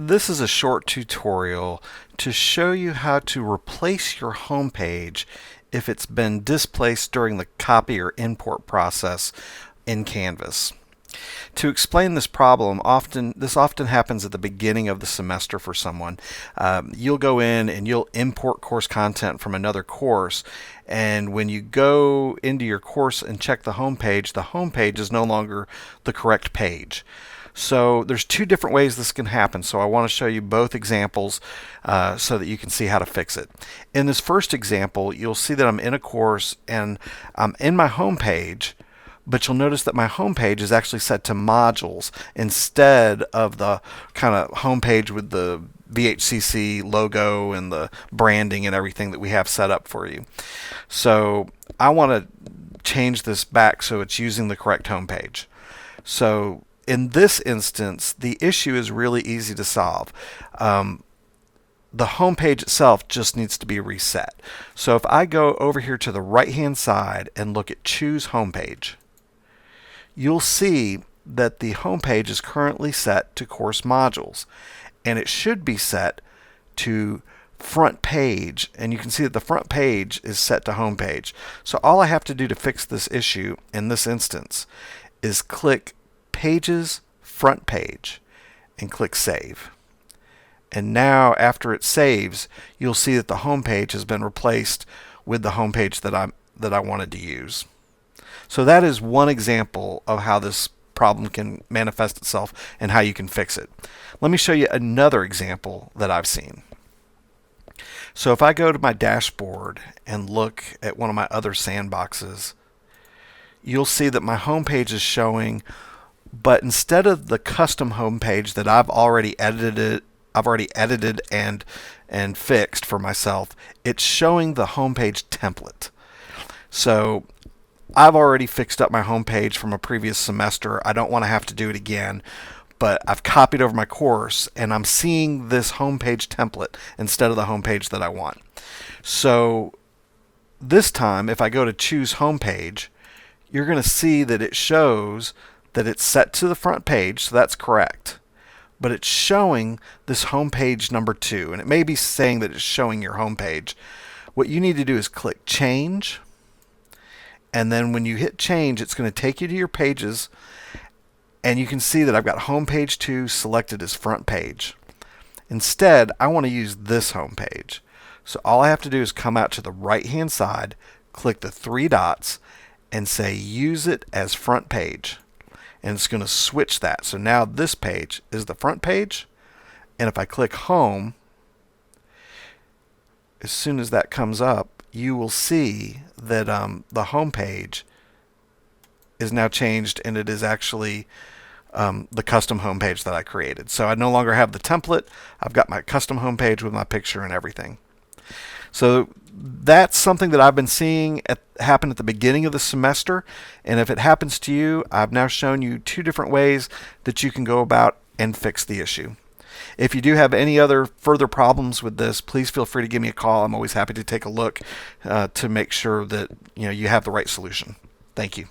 This is a short tutorial to show you how to replace your home page if it's been displaced during the copy or import process in Canvas. To explain this problem, this often happens at the beginning of the semester for someone. You'll go in and you'll import course content from another course, and when you go into your course and check the home page is no longer the correct page. So there's two different ways this can happen. So I want to show you both examples so that you can see how to fix it. In this first example, you'll see that I'm in a course and I'm in my home page, but you'll notice that my home page is actually set to modules instead of the kind of home page with the VHCC logo and the branding and everything that we have set up for you. So I want to change this back so it's using the correct home page. So in this instance, the issue is really easy to solve. The home page itself just needs to be reset. So if I go over here to the right hand side and look at Choose Home Page, you'll see that the home page is currently set to Course Modules, and it should be set to Front Page, and you can see that the front page is set to Home Page. So all I have to do to fix this issue in this instance is click Pages, Front Page, and click Save. And now after it saves, you'll see that the home page has been replaced with the home page that I wanted to use. So that is one example of how this problem can manifest itself and how you can fix it. Let me show you another example that I've seen. So if I go to my dashboard and look at one of my other sandboxes, you'll see that my home page is showing, but instead of the custom home page that I've already edited and fixed for myself, it's showing the home page template. So I've already fixed up my home page from a previous semester. I don't want to have to do it again, but I've copied over my course and I'm seeing this home page template instead of the home page that I want. So this time, if I go to Choose Home Page, you're going to see that it shows that it's set to the front page, so that's correct. But it's showing this home page number 2, and it may be saying that it's showing your home page. What you need to do is click Change, and then when you hit Change, it's going to take you to your pages, and you can see that I've got home page 2 selected as front page. Instead, I want to use this home page. So all I have to do is come out to the right hand side, click the 3 dots, and say Use it as front page. And it's going to switch that. So now this page is the front page, and if I click Home, as soon as that comes up, you will see that the home page is now changed, and it is actually the custom home page that I created. So I no longer have the template. I've got my custom home page with my picture and everything. So that's something that I've been seeing happen at the beginning of the semester, and if it happens to you, I've now shown you 2 different ways that you can go about and fix the issue. If you do have any other further problems with this, please feel free to give me a call. I'm always happy to take a look to make sure that you have the right solution. Thank you.